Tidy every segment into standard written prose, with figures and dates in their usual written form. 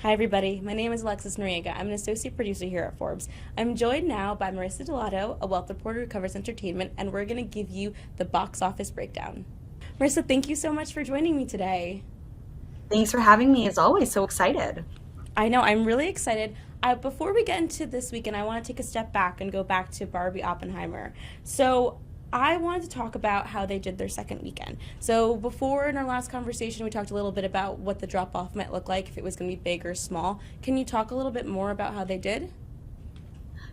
Hi, everybody. My name is Alexis Noriega. I'm an associate producer here at Forbes. I'm joined now by Marisa Dellato, a wealth reporter who covers entertainment, and we're going to give you the box office breakdown. Marisa, thank you so much for joining me today. Thanks for having me, as always. So excited. I know, I'm really excited. Before we get into this weekend, I want to take a step back and go back to Barbie Oppenheimer. So, I wanted to talk about how they did their second weekend. So, before in our last conversation, we talked a little bit about what the drop off might look like, if it was going to be big or small. Can you talk a little bit more about how they did?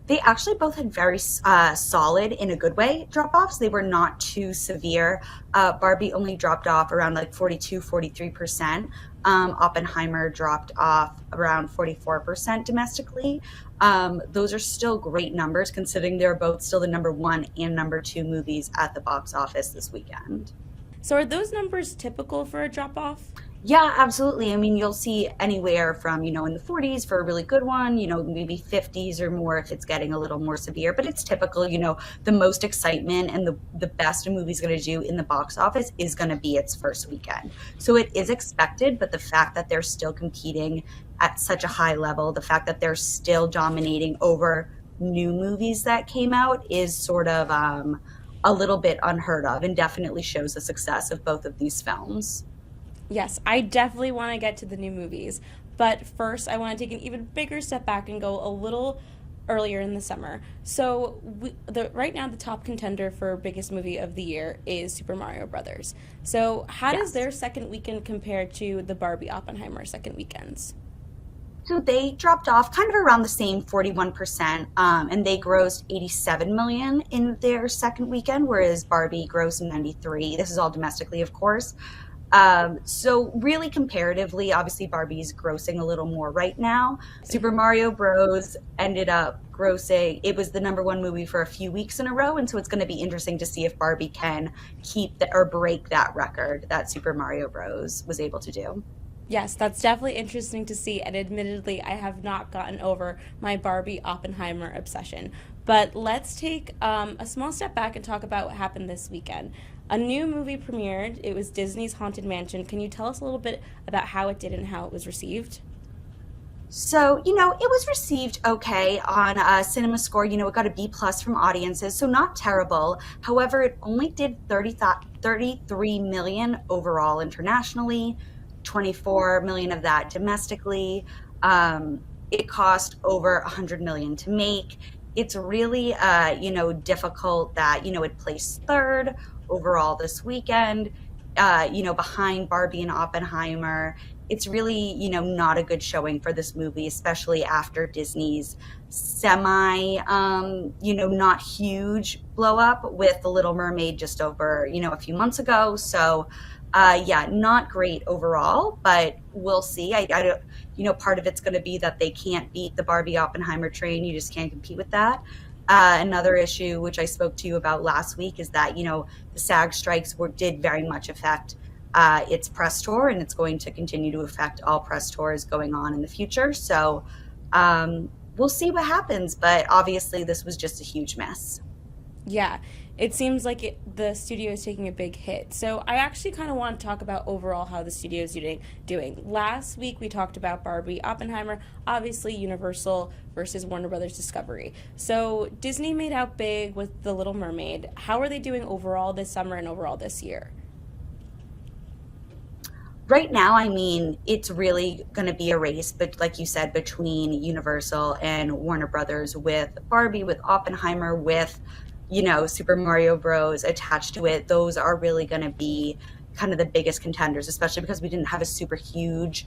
They actually both had very solid, in a good way, drop offs. They were not too severe. Barbie only dropped off around like 42, 43%. Oppenheimer dropped off around 44% domestically. Those are still great numbers considering they're both still the number one and number two movies at the box office this weekend. So, are those numbers typical for a drop off? Yeah, absolutely. I mean, you'll see anywhere from, in the 40s for a really good one, maybe 50s or more if it's getting a little more severe. But it's typical, the most excitement and the best a movie's going to do in the box office is going to be its first weekend. So it is expected, but the fact that they're still competing at such a high level, the fact that they're still dominating over new movies that came out is sort of a little bit unheard of and definitely shows the success of both of these films. Yes, I definitely want to get to the new movies. But first, I want to take an even bigger step back and go a little earlier in the summer. So, right now, the top contender for biggest movie of the year is Super Mario Brothers. So, how does Yes. their second weekend compare to the Barbie Oppenheimer second weekends? So they dropped off kind of around the same 41%, and they grossed 87 million in their second weekend, whereas Barbie grossed 93. This is all domestically, of course. So really comparatively, obviously Barbie's grossing a little more right now. Super Mario Bros. Ended up grossing, it was the number one movie for a few weeks in a row, and so it's going to be interesting to see if Barbie can keep or break that record that Super Mario Bros. Was able to do. Yes, that's definitely interesting to see. And admittedly, I have not gotten over my Barbie Oppenheimer obsession. But let's take a small step back and talk about what happened this weekend. A new movie premiered. It was Disney's Haunted Mansion. Can you tell us a little bit about how it did and how it was received? So, it was received okay on Cinema Score. It got a B plus from audiences, so not terrible. However, it only did 33 million overall internationally, 24 million of that domestically. It cost over 100 million to make. It's really, difficult that, it placed third overall this weekend, behind Barbie and Oppenheimer. It's really, not a good showing for this movie, especially after Disney's semi, not huge blow up with The Little Mermaid just over, a few months ago. So, yeah, not great overall, but we'll see. I don't, part of it's going to be that they can't beat the Barbie Oppenheimer train. You just can't compete with that. Another issue, which I spoke to you about last week, is that, the SAG strikes did very much affect its press tour, and it's going to continue to affect all press tours going on in the future. So we'll see what happens, but obviously this was just a huge mess. Yeah, it seems like the studio is taking a big hit. So I actually kind of want to talk about overall how the studio is doing. Last week we talked about Barbie, Oppenheimer, obviously Universal versus Warner Brothers Discovery. So Disney made out big with The Little Mermaid. How are they doing overall this summer and overall this year? Right now, I mean, it's really going to be a race, but like you said, between Universal and Warner Brothers, with Barbie, with Oppenheimer, with Super Mario Bros. Attached to it. Those are really going to be kind of the biggest contenders, especially because we didn't have a super huge,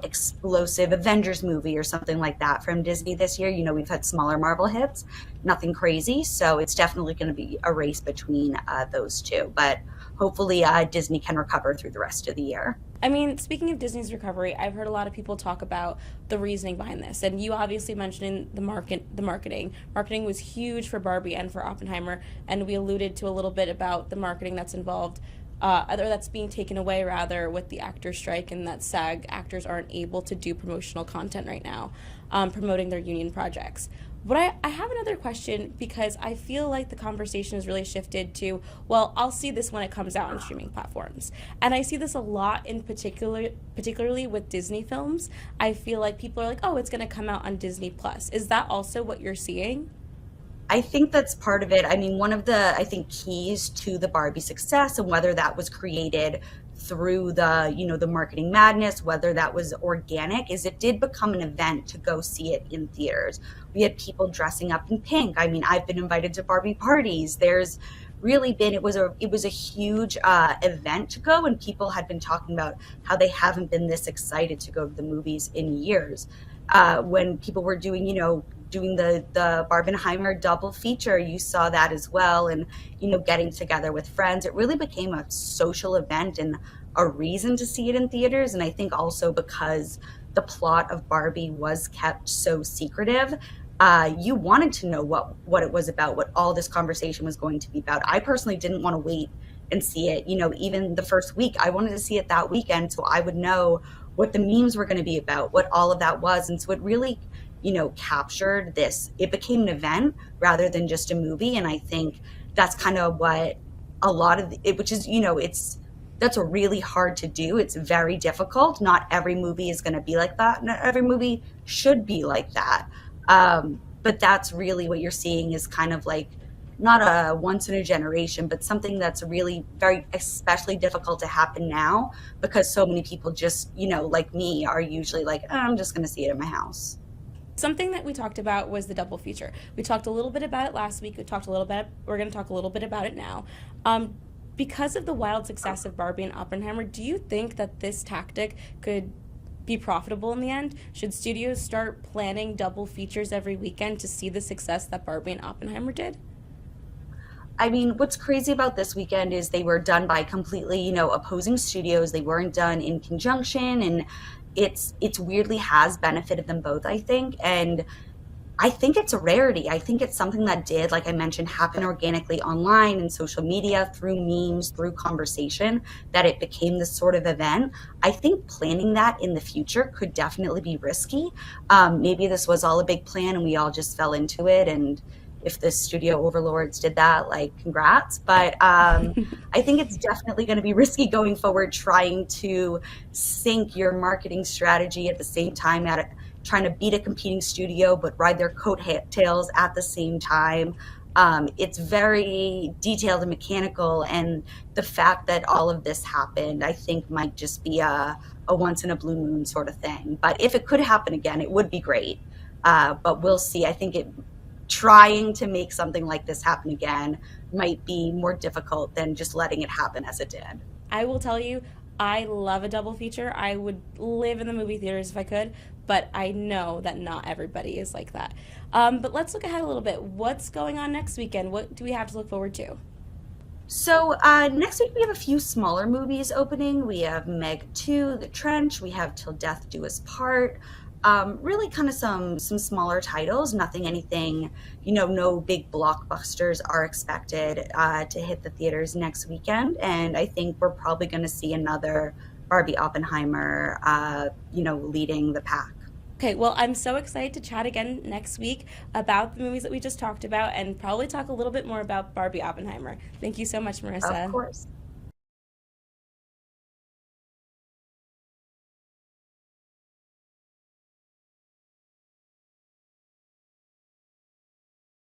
explosive Avengers movie or something like that from Disney this year. We've had smaller Marvel hits, nothing crazy. So it's definitely going to be a race between those two. But hopefully Disney can recover through the rest of the year. I mean, speaking of Disney's recovery, I've heard a lot of people talk about the reasoning behind this, and you obviously mentioned the marketing. Marketing was huge for Barbie and for Oppenheimer, and we alluded to a little bit about the marketing that's involved, or that's being taken away rather with the actor strike, and that SAG actors aren't able to do promotional content right now, promoting their union projects. But I have another question because I feel like the conversation has really shifted to, well, I'll see this when it comes out on streaming platforms. And I see this a lot in particularly with Disney films. I feel like people are like, oh, it's going to come out on Disney Plus. Is that also what you're seeing? I think that's part of it. I mean, one of the, I think, keys to the Barbie success, and whether that was created through the marketing madness, whether that was organic, is it did become an event to go see it in theaters. We had people dressing up in pink. I mean, I've been invited to Barbie parties. There's really been, it was a huge event to go, and people had been talking about how they haven't been this excited to go to the movies in years. When people were doing the Barbenheimer double feature, you saw that as well, and getting together with friends. It really became a social event and a reason to see it in theaters. And I think also because the plot of Barbie was kept so secretive, you wanted to know what it was about, what all this conversation was going to be about. I personally didn't want to wait and see it, even the first week. I wanted to see it that weekend so I would know what the memes were going to be about, what all of that was. And so it really captured this. It became an event rather than just a movie. And I think that's kind of what a lot of it, which is, that's really hard to do. It's very difficult. Not every movie is going to be like that. Not every movie should be like that. But that's really what you're seeing is kind of like not a once in a generation, but something that's really very especially difficult to happen now because so many people just, like me, are usually like, oh, I'm just going to see it in my house. Something that we talked about was the double feature. We talked a little bit about it last week. We're going to talk a little bit about it now. Because of the wild success of Barbie and Oppenheimer, do you think that this tactic could be profitable in the end? Should studios start planning double features every weekend to see the success that Barbie and Oppenheimer did? I mean, what's crazy about this weekend is they were done by completely, opposing studios. They weren't done in conjunction, and it's weirdly has benefited them both, I think. And I think it's a rarity. I think it's something that did, like I mentioned, happen organically online and social media through memes, through conversation, that it became this sort of event. I think planning that in the future could definitely be risky. Maybe this was all a big plan and we all just fell into it. And if the studio overlords did that, like, congrats. But I think it's definitely going to be risky going forward, trying to sync your marketing strategy at the same time trying to beat a competing studio, but ride their coattails at the same time. It's very detailed and mechanical. And the fact that all of this happened, I think might just be a once in a blue moon sort of thing. But if it could happen again, it would be great. But we'll see. I think trying to make something like this happen again might be more difficult than just letting it happen as it did. I will tell you, I love a double feature. I would live in the movie theaters if I could, but I know that not everybody is like that. But let's look ahead a little bit. What's going on next weekend? What do we have to look forward to? So next week we have a few smaller movies opening. We have Meg 2, The Trench. We have Till Death Do Us Part. Really kind of some smaller titles, anything, no big blockbusters are expected to hit the theaters next weekend. And I think we're probably going to see another Barbie Oppenheimer, leading the pack. Okay, well, I'm so excited to chat again next week about the movies that we just talked about and probably talk a little bit more about Barbie Oppenheimer. Thank you so much, Marisa. Of course.